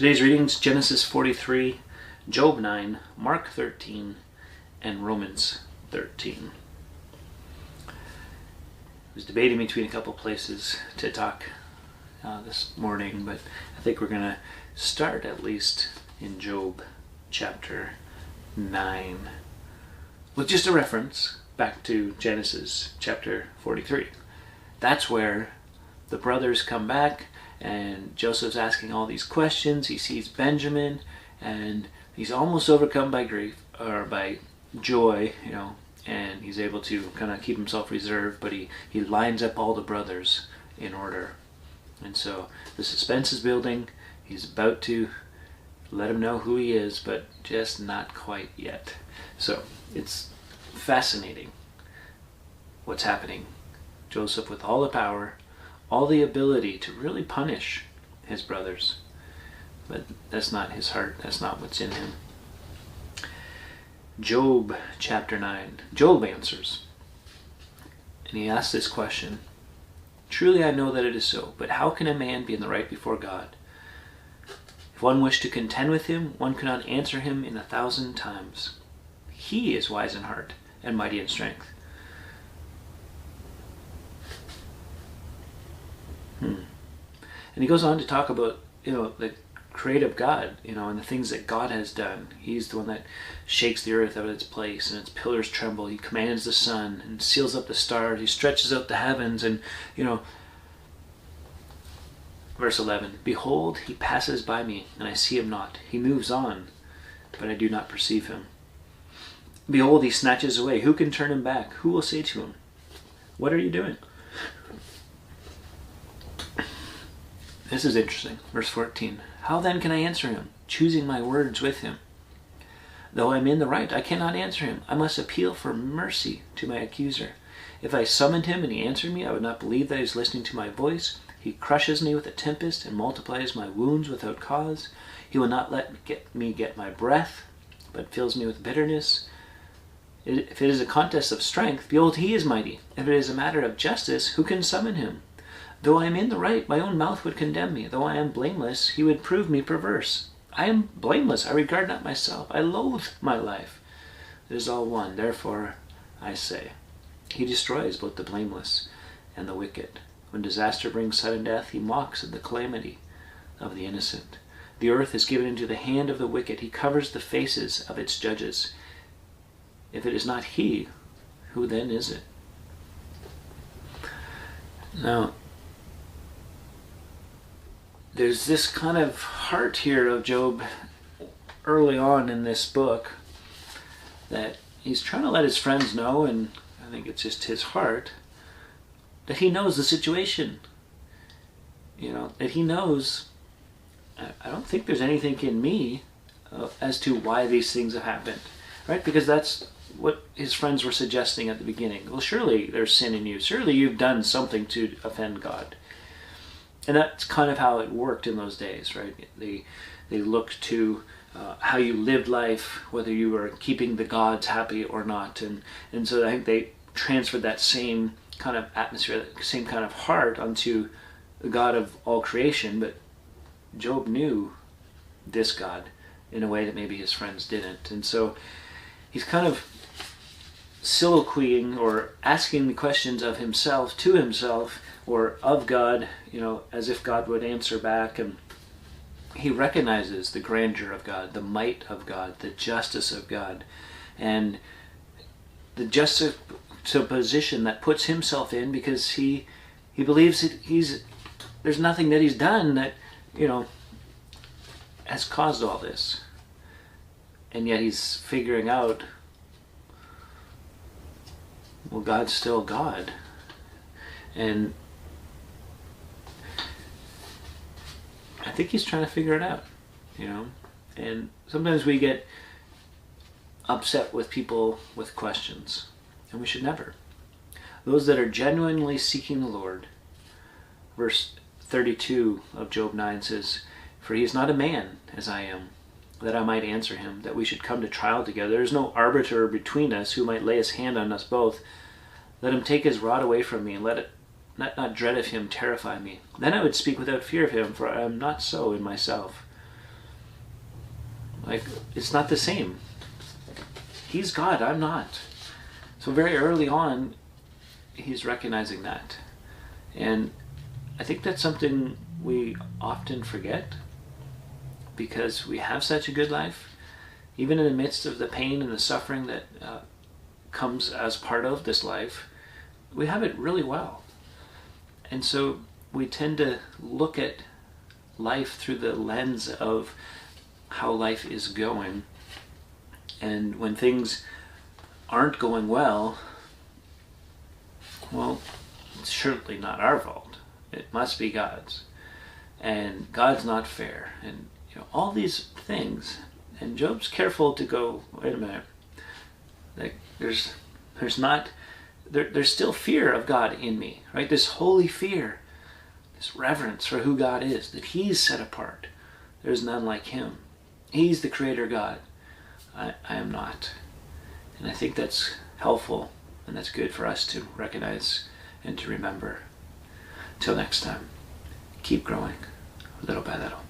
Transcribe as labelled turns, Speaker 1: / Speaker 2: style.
Speaker 1: Today's readings: Genesis 43, Job 9, Mark 13, and Romans 13. I was debating between a couple places to talk this morning, but I think we're going to start at least in Job chapter 9 with just a reference back to Genesis chapter 43. That's where the brothers come back and Joseph's asking all these questions. He sees Benjamin and he's almost overcome by grief or by joy, and he's able to kind of keep himself reserved, but he lines up all the brothers in order. And so the suspense is building. He's about to let him know who he is, but just not quite yet. So it's fascinating what's happening. Joseph, with all the power, all the ability to really punish his brothers, but that's not his heart. That's not what's in him. Job chapter 9. Job answers, and he asks this question: "Truly I know that it is so, but how can a man be in the right before God? If one wished to contend with him, one could not answer him 1,000 times. He is wise in heart and mighty in strength." And he goes on to talk about, the creative God, and the things that God has done. He's the one that shakes the earth out of its place and its pillars tremble. He commands the sun and seals up the stars. He stretches out the heavens and, Verse 11, "Behold, he passes by me, and I see him not. He moves on, but I do not perceive him. Behold, he snatches away. Who can turn him back? Who will say to him, 'What are you doing?'" This is interesting. Verse 14, "How then can I answer him, choosing my words with him? Though I am in the right, I cannot answer him. I must appeal for mercy to my accuser. If I summoned him and he answered me, I would not believe that he is listening to my voice. He crushes me with a tempest and multiplies my wounds without cause. He will not let me get my breath, but fills me with bitterness. If it is a contest of strength, behold, he is mighty. If it is a matter of justice, who can summon him? Though I am in the right, my own mouth would condemn me. Though I am blameless, he would prove me perverse. I am blameless. I regard not myself. I loathe my life. It is all one. Therefore, I say, he destroys both the blameless and the wicked. When disaster brings sudden death, he mocks at the calamity of the innocent. The earth is given into the hand of the wicked. He covers the faces of its judges. If it is not he, who then is it?" Now, there's this kind of heart here of Job early on in this book that he's trying to let his friends know, and I think it's just his heart, that he knows the situation. That he knows, I don't think there's anything in me as to why these things have happened, right? Because that's what his friends were suggesting at the beginning. Well, surely there's sin in you. Surely you've done something to offend God. And that's kind of how it worked in those days, right? They looked to how you lived life, whether you were keeping the gods happy or not. And so I think they transferred that same kind of atmosphere, that same kind of heart onto the God of all creation. But Job knew this God in a way that maybe his friends didn't. And so he's kind of soliloquying or asking the questions of himself to himself, or of God, as if God would answer back. And he recognizes the grandeur of God, the might of God, the justice of God, and the juxtaposition that puts himself in, because he believes that there's nothing that he's done that has caused all this, and yet he's figuring out, well, God's still God. And I think he's trying to figure it out, And sometimes we get upset with people with questions, and we should never. Those that are genuinely seeking the Lord, verse 32 of Job 9 says, "For he is not a man as I am, that I might answer him, that we should come to trial together. There is no arbiter between us who might lay his hand on us both. Let him take his rod away from me, and let not dread of him terrify me. Then I would speak without fear of him, for I am not so in myself. Like, it's not the same. He's God, I'm not. So very early on, he's recognizing that. And I think that's something we often forget, because we have such a good life. Even in the midst of the pain and the suffering that comes as part of this life, we have it really well. And so we tend to look at life through the lens of how life is going. And when things aren't going well, it's surely not our fault. It must be God's. And God's not fair. And all these things. And Job's careful to go, wait a minute. Like, there's still fear of God in me, right? This holy fear, this reverence for who God is, that he's set apart. There's none like him. He's the creator God. I am not. And I think that's helpful, and that's good for us to recognize and to remember. Till next time, keep growing little by little.